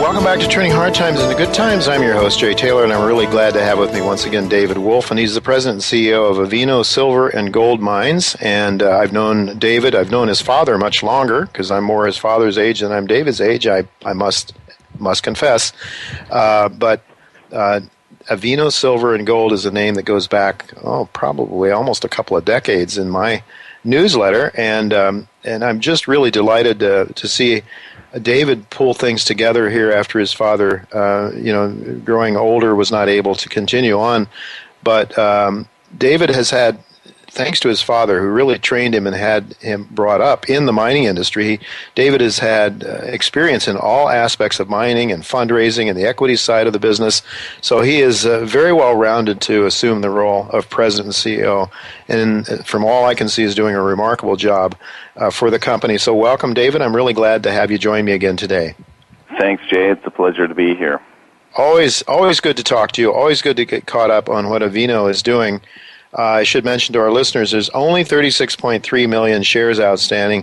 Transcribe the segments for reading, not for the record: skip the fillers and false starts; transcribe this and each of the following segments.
Welcome back to Turning Hard Times into Good Times. I'm your host, Jay Taylor, and I'm really glad to have with me once again David Wolfin. He's the president and CEO of Avino Silver and Gold Mines, and I've known David. I've known his father much longer because I'm more his father's age than I'm David's age. I must confess, but Avino Silver and Gold is a name that goes back probably almost a couple of decades in my newsletter, and I'm just really delighted to see David pull things together here after his father, growing older, was not able to continue on. But David has had, thanks to his father, who really trained him and had him brought up in the mining industry, David has had experience in all aspects of mining and fundraising and the equity side of the business. So he is very well rounded to assume the role of president and CEO. And from all I can see, is doing a remarkable job for the company. So welcome, David. I'm really glad to have you join me again today. Thanks, Jay. It's a pleasure to be here. Always good to talk to you. Always good to get caught up on what Avino is doing. I should mention to our listeners, there's only 36.3 million shares outstanding.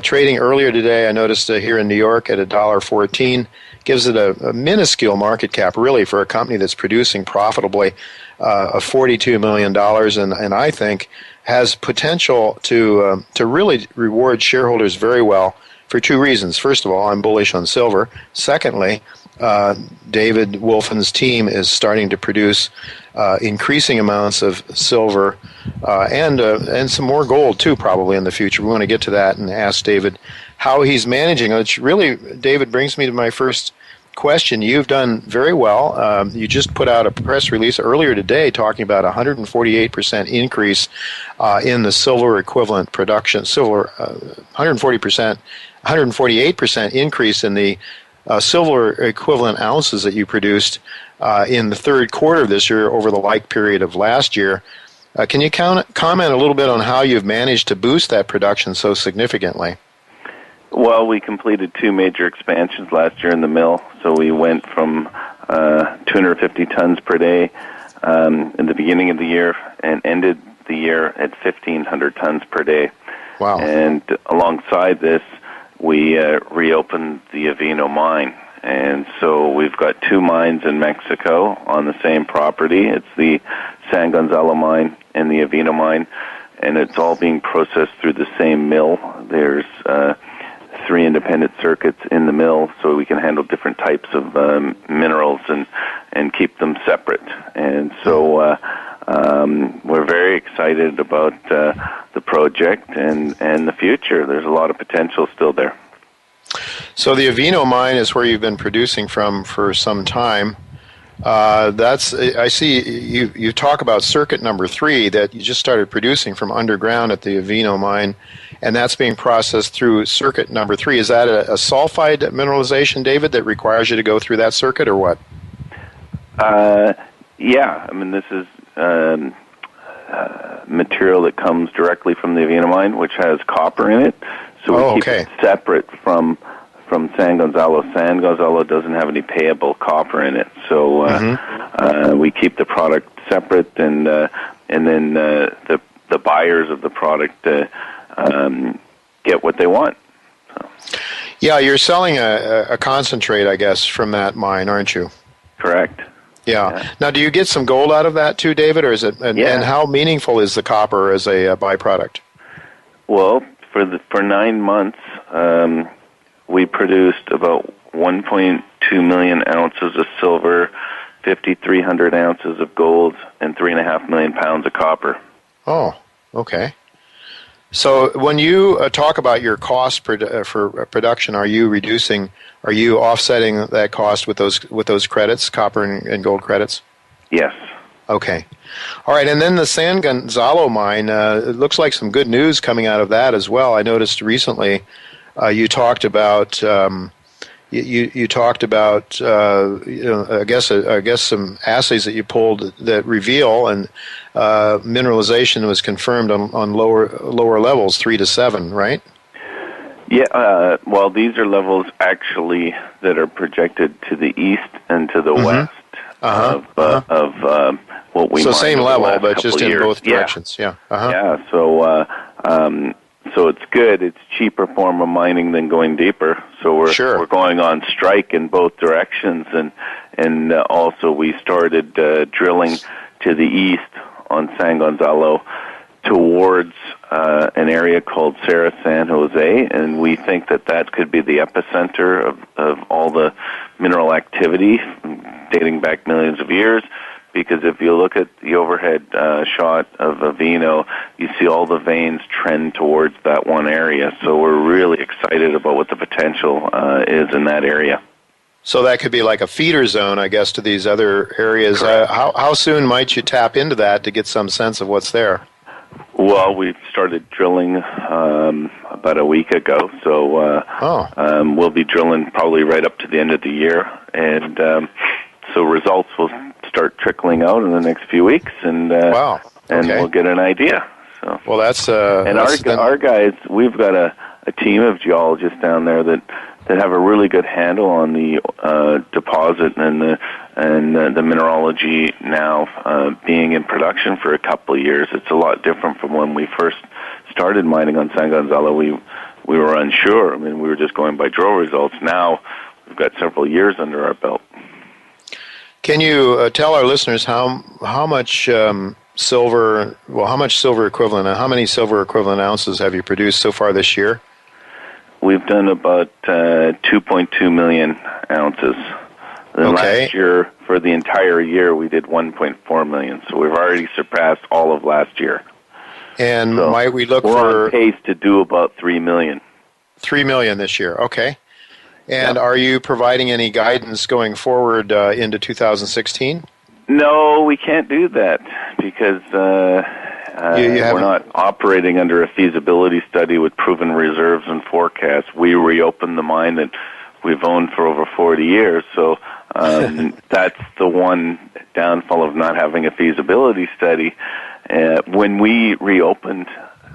Trading earlier today, I noticed here in New York at $1.14, gives it a minuscule market cap, really, for a company that's producing profitably of $42 million, and I think has potential to really reward shareholders very well for two reasons. First of all, I'm bullish on silver. Secondly, David Wolfin's team is starting to produce increasing amounts of silver and some more gold too, probably in the future. We want to get to that and ask David how he's managing. Which really, David, brings me to my first question. You've done very well. You just put out a press release earlier today talking about 148% increase in the silver equivalent production. 148% increase in the silver equivalent ounces that you produced in the third quarter of this year over the like period of last year. Can you comment a little bit on how you've managed to boost that production so significantly? Well, we completed two major expansions last year in the mill. So we went from 250 tons per day in the beginning of the year and ended the year at 1,500 tons per day. Wow. And alongside this, we reopened the Avino mine. And so we've got two mines in Mexico on the same property. It's the San Gonzalo mine and the Avino mine, and it's all being processed through the same mill. There's three independent circuits in the mill, so we can handle different types of minerals and keep them separate. And so we're very excited about the project and the future. There's a lot of potential still there. So the Avino mine is where you've been producing from for some time. I see you talk about circuit number 3 that you just started producing from underground at the Avino mine, and that's being processed through circuit number 3. Is that a sulfide mineralization, David, that requires you to go through that circuit, or what? Yeah, I mean, this is material that comes directly from the Avino mine, which has copper in it. So we keep it separate from San Gonzalo. San Gonzalo doesn't have any payable copper in it, so we keep the product separate, and then the buyers of the product get what they want. So. Yeah, you're selling a concentrate, I guess, from that mine, aren't you? Correct. Yeah. Now, do you get some gold out of that too, David, or is it? And how meaningful is the copper as a byproduct? Well, for 9 months, we produced about 1.2 million ounces of silver, 5,300 ounces of gold, and 3.5 million pounds of copper. Oh, okay. So when you talk about your cost for production, are you offsetting that cost with those credits, copper and gold credits? Yes. Okay. All right, and then the San Gonzalo mine, it looks like some good news coming out of that as well. I noticed recently you talked about I guess some assays that you pulled that reveal and mineralization was confirmed on lower levels, 3 to 7, right? Yeah. Well, these are levels actually that are projected to the east and to the west of what we. So same level, but just in years. both directions. Yeah. Yeah. so it's good. It's a cheaper form of mining than going deeper. So we're going on strike in both directions, and also we started drilling to the east on San Gonzalo towards an area called Cerro San Jose, and we think that could be the epicenter of all the mineral activity dating back millions of years. Because if you look at the overhead shot of Avino, you see all the veins trend towards that one area. So we're really excited about what the potential is in that area. So that could be like a feeder zone, I guess, to these other areas. How soon might you tap into that to get some sense of what's there? Well, we started drilling about a week ago, so we'll be drilling probably right up to the end of the year, and so results will start trickling out in the next few weeks, and we'll get an idea. So, well, that's our guys. We've got a team of geologists down there that have a really good handle on the deposit and the mineralogy now being in production for a couple of years. It's a lot different from when we first started mining on San Gonzalo. We were unsure. I mean, we were just going by drill results. Now we've got several years under our belt. Can you tell our listeners how much silver equivalent, how many silver equivalent ounces have you produced so far this year? We've done about 2.2 million ounces. And last year, for the entire year, we did 1.4 million. So we've already surpassed all of last year. And might we look we're on pace to do about 3 million. 3 million this year, okay. And are you providing any guidance going forward into 2016? No, we can't do that because we're not operating under a feasibility study with proven reserves and forecasts. We reopened the mine that we've owned for over 40 years, so that's the one downfall of not having a feasibility study. When we reopened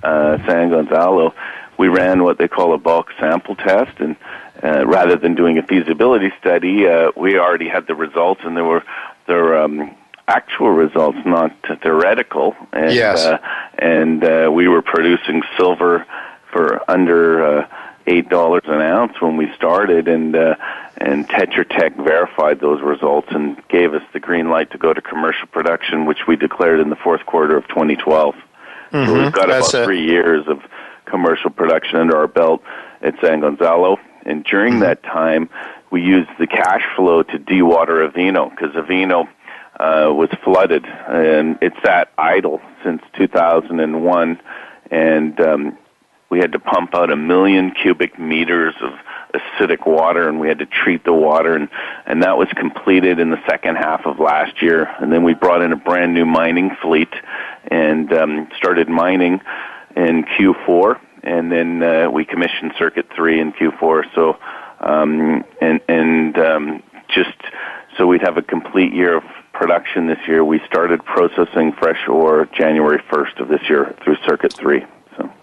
San Gonzalo, we ran what they call a bulk sample test, and rather than doing a feasibility study, we already had the results, and they're actual results, not theoretical. And, and we were producing silver for under $8 an ounce when we started, and Tetra Tech verified those results and gave us the green light to go to commercial production, which we declared in the fourth quarter of 2012. So we've got about 3 years of commercial production under our belt at San Gonzalo. And during that time, we used the cash flow to dewater Avino, because Avino was flooded, and it's sat idle since 2001, and we had to pump out 1 million cubic meters of acidic water, and we had to treat the water, and that was completed in the second half of last year. And then we brought in a brand new mining fleet and started mining in Q4, and then we commissioned Circuit 3 in Q4. So, just so we'd have a complete year of production this year, we started processing fresh ore January 1st of this year through Circuit 3.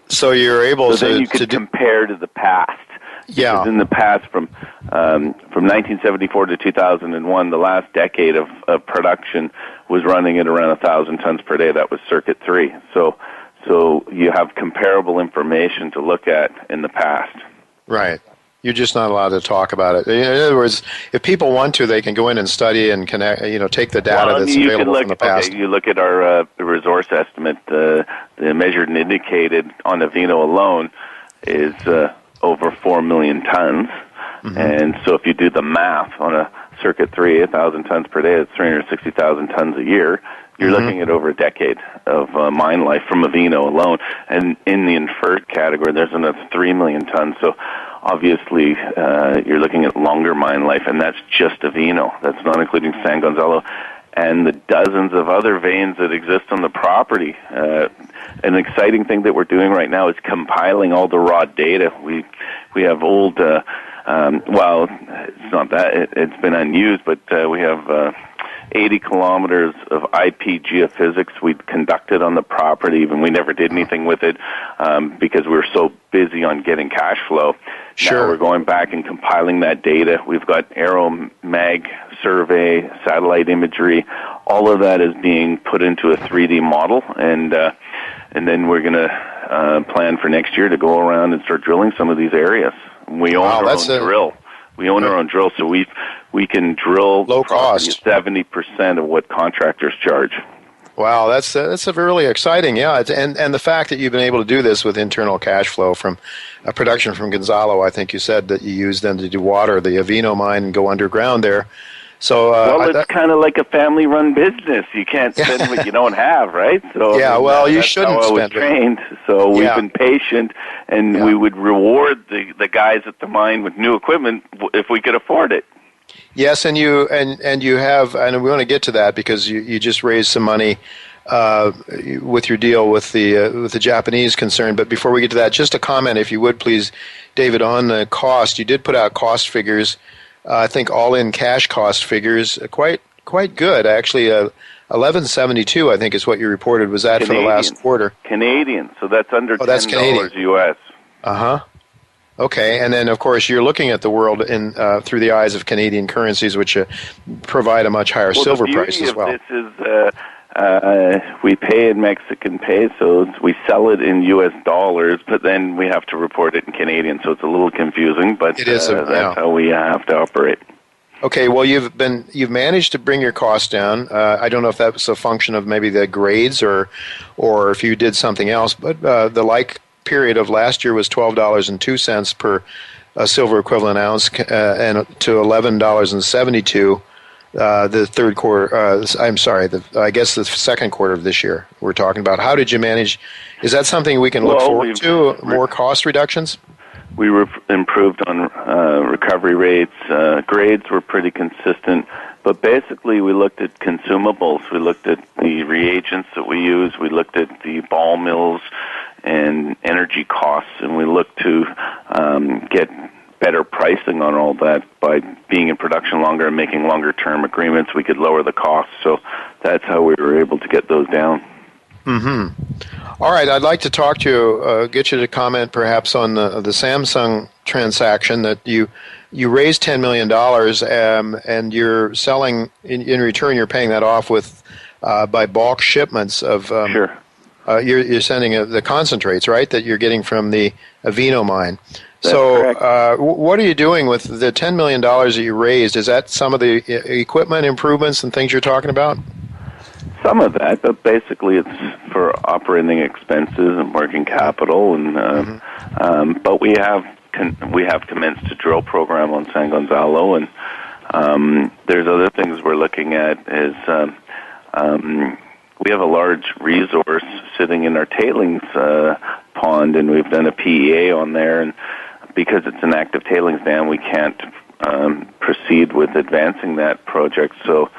So you're able to... So then you could compare to the past. Yeah. Because in the past, from 1974 to 2001, the last decade of production was running at around 1,000 tons per day. That was Circuit 3. So you have comparable information to look at in the past. Right. You're just not allowed to talk about it. In other words, if people want to, they can go in and study and connect. Take the data that's available from the past. Okay, you look at our resource estimate. The measured and indicated on Avino alone is over 4 million tons. Mm-hmm. And so if you do the math on a Circuit 3, 1,000 tons per day, it's 360,000 tons a year. You're looking at over a decade of mine life from Avino alone. And in the inferred category, there's another 3 million tons. So obviously, you're looking at longer mine life, and that's just Avino. That's not including San Gonzalo and the dozens of other veins that exist on the property. An exciting thing that we're doing right now is compiling all the raw data. We have old, well, it's not that, it's been unused, but we have 80 kilometers of IP geophysics we'd conducted on the property, and we never did anything with it because we were so busy on getting cash flow. Sure. Now we're going back and compiling that data. We've got aeromag survey, satellite imagery. All of that is being put into a 3D model, and then we're going to plan for next year to go around and start drilling some of these areas. We own our own drill. We own our own drill, so we can drill low cost 70% of what contractors charge. Wow, that's a really exciting, and the fact that you've been able to do this with internal cash flow from production from Gonzalo. I think you said that you use them to do water the Avino mine and go underground there. So well, it's kind of like a family-run business. You can't spend what you don't have, right? So yeah, well, you shouldn't that's how spend. I was trained, so we've been patient, and we would reward the guys at the mine with new equipment if we could afford it. Yes, and you have, and we want to get to that because you just raised some money with your deal with the Japanese concern. But before we get to that, just a comment, if you would please, David, on the cost. You did put out cost figures. I think all-in cash cost figures quite good actually. 1172, I think, is what you reported. Was that Canadian, for the last quarter? Canadian, so that's under $10 US. Okay, and then of course you're looking at the world in through the eyes of Canadian currencies, which provide a much higher silver price as well. This is we pay in Mexican pesos, we sell it in U.S. dollars, but then we have to report it in Canadian, so it's a little confusing. But it is that's how we have to operate. Okay, well you've managed to bring your costs down. I don't know if that was a function of maybe the grades or if you did something else, but the period of last year was $12.02 per silver equivalent ounce, and to $11.72 the third quarter. I guess the second quarter of this year we're talking about. How did you manage? Is that something we can look forward to? More cost reductions? We improved on recovery rates. Grades were pretty consistent. But basically, we looked at consumables. We looked at the reagents that we use. We looked at the ball mills and energy costs, and we looked to get better pricing on all that. By being in production longer and making longer-term agreements, we could lower the costs. So that's how we were able to get those down. All right, I'd like to talk to you, get you to comment perhaps on the Samsung transaction that you raised $10 million, and you're selling, in return you're paying that off with by bulk shipments of... Sure. You're sending the concentrates, right, that you're getting from the Avino mine. That's correct. What are you doing with the $10 million that you raised? Is that some of the equipment improvements and things you're talking about? Some of that, but basically it's for operating expenses and working capital. And but we have commenced a drill program on San Gonzalo, and there's other things we're looking at. We have a large resource sitting in our tailings pond, and we've done a PEA on there. And because it's an active tailings dam, we can't proceed with advancing that project. So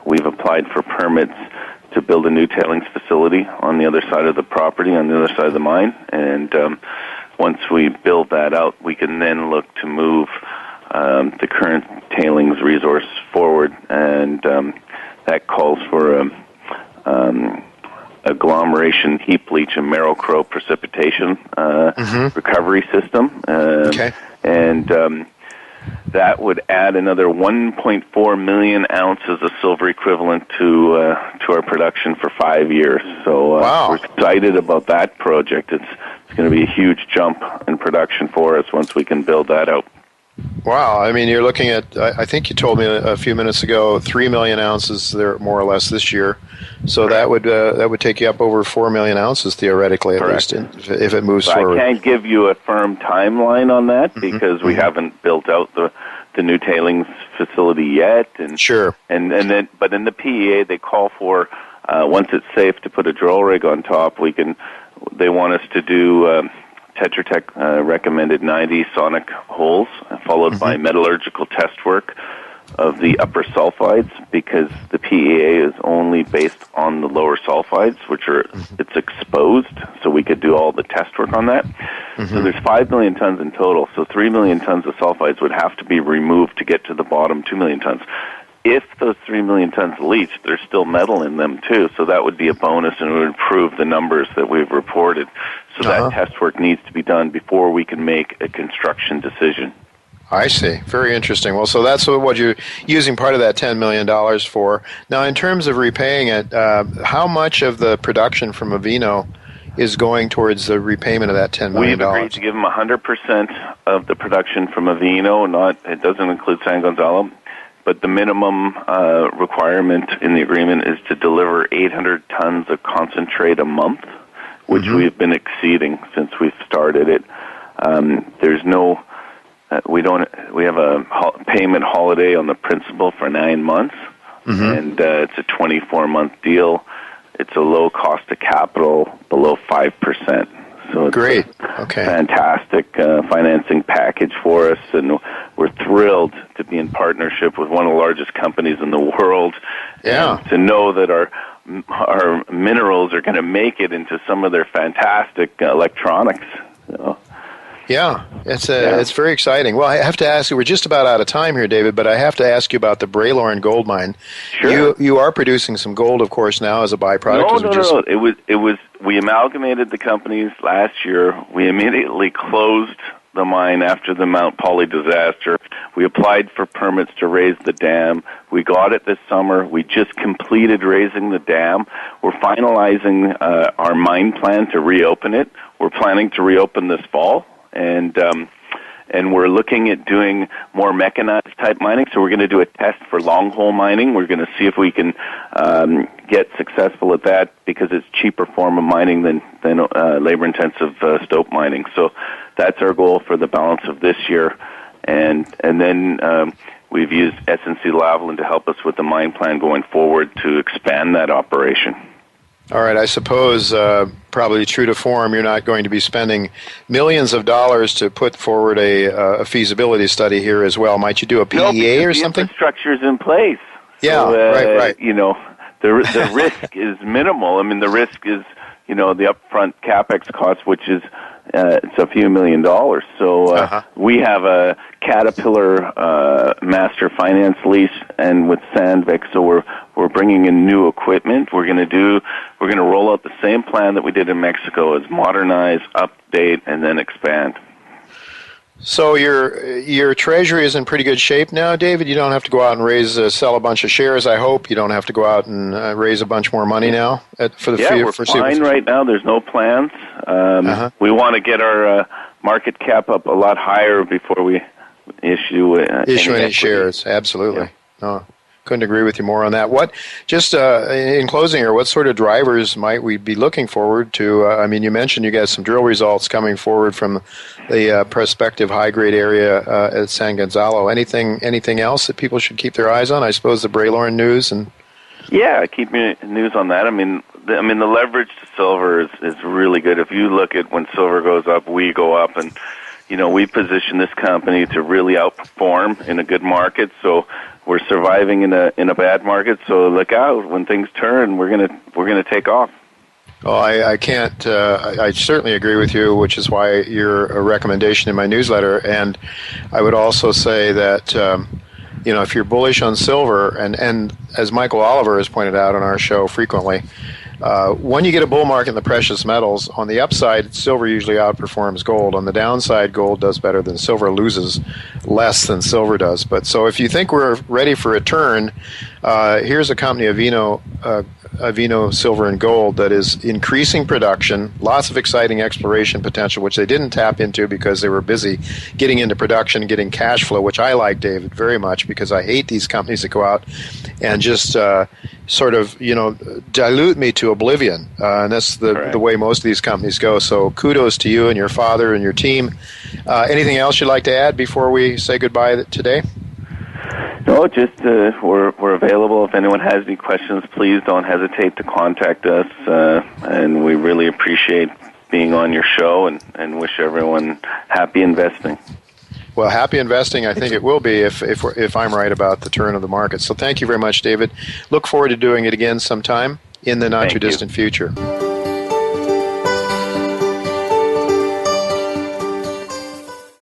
we've applied for permits to build a new tailings facility on the other side of the property, on the other side of the mine. And once we build that out, we can then look to move the current tailings resource forward. And that calls for agglomeration, heap leach, and Merrill-Crowe precipitation recovery system. And that would add another 1.4 million ounces of silver equivalent to our production for 5 years. So we're excited about that project. It's going to be a huge jump in production for us once we can build that out. Wow, I mean, you're looking at, I think you told me a few minutes ago, 3 million ounces there, more or less, this year. So that would take you up over 4 million ounces, theoretically, at least, if it moves forward. I can't give you a firm timeline on that because we haven't built out the new tailings facility yet. And, sure. But in the PEA, they call for, once it's safe to put a drill rig on top, they want us to do... Tetra Tech recommended 90 sonic holes, followed by metallurgical test work of the upper sulfides, because the PEA is only based on the lower sulfides, which are it's exposed, so we could do all the test work on that. So there's 5 million tons in total, so 3 million tons of sulfides would have to be removed to get to the bottom 2 million tons. If those 3 million tons leach, there's still metal in them too, so that would be a bonus and it would improve the numbers that we've reported. So that test work needs to be done before we can make a construction decision. I see. Very interesting. Well, so that's what you're using part of that $10 million for. Now, in terms of repaying it, how much of the production from Avino is going towards the repayment of that $10 million. We've agreed to give them 100% of the production from Avino. It doesn't include San Gonzalo, but the minimum requirement in the agreement is to deliver 800 tons of concentrate a month, which we've been exceeding since we've started it. There's no, we have a payment holiday on the principal for 9 months, and it's a 24-month deal. It's a low cost of capital, below 5%. So it's great. A fantastic financing package for us, and we're thrilled to be in partnership with one of the largest companies in the world. Yeah. And to know that our minerals are going to make it into some of their fantastic electronics. Yeah, it's very exciting. Well, I have to ask you, we're just about out of time here, David, but I have to ask you about the Braylorn gold mine. Sure. You are producing some gold, of course, now as a byproduct. No. It was. We amalgamated the companies last year. We immediately closed the mine after the Mount Polley disaster. We applied for permits to raise the dam. We got it this summer. We just completed raising the dam. We're finalizing our mine plan to reopen it. We're planning to reopen this fall. And we're looking at doing more mechanized type mining. So we're going to do a test for long hole mining. We're going to see if we can get successful at that because it's cheaper form of mining than labor intensive stope mining. So that's our goal for the balance of this year. And then we've used SNC-Lavalin to help us with the mine plan going forward to expand that operation. All right, I suppose probably true to form, you're not going to be spending millions of dollars to put forward a feasibility study here as well. Might you do a PEA or something? The infrastructure's in place. Yeah, so, right. You know, the risk is minimal. I mean, the risk is, you know, the upfront CapEx cost, which is it's a few $1 million. So we have a Caterpillar master finance lease, and with Sandvik, so we're bringing in new equipment. We're going to roll out the same plan that we did in Mexico: is modernize, update, and then expand. So your treasury is in pretty good shape now, David. You don't have to go out and sell a bunch of shares. I hope you don't have to go out and raise a bunch more money now we're fine right now. There's no plans. We want to get our market cap up a lot higher before we issue any shares. Absolutely. Yeah. No, couldn't agree with you more on that. What, just in closing here, what sort of drivers might we be looking forward to? I mean, you mentioned you got some drill results coming forward from the prospective high-grade area at San Gonzalo. Anything else that people should keep their eyes on? I suppose the Braylorn news and. Yeah, keep news on that. I mean, the leverage to silver is really good. If you look at when silver goes up, we go up, and you know we position this company to really outperform in a good market. So we're surviving in a bad market. So look out when things turn. We're gonna take off. Well, I can't. I certainly agree with you, which is why you're a recommendation in my newsletter. And I would also say that. You know, if you're bullish on silver, and as Michael Oliver has pointed out on our show frequently, when you get a bull market in the precious metals, on the upside, silver usually outperforms gold. On the downside, gold does better than silver, loses less than silver does. But so if you think we're ready for a turn, here's a company, Avino Silver and Gold, that is increasing production, lots of exciting exploration potential, which they didn't tap into because they were busy getting into production, getting cash flow, which I like, David, very much, because I hate these companies that go out and just sort of, you know, dilute me to oblivion. And that's the way most of these companies go. So kudos to you and your father and your team. Anything else you'd like to add before we say goodbye today? No, just we're available. If anyone has any questions, please don't hesitate to contact us. And we really appreciate being on your show and wish everyone happy investing. Well, happy investing, I think it will be if I'm right about the turn of the market. So thank you very much, David. Look forward to doing it again sometime in the not-too-distant future.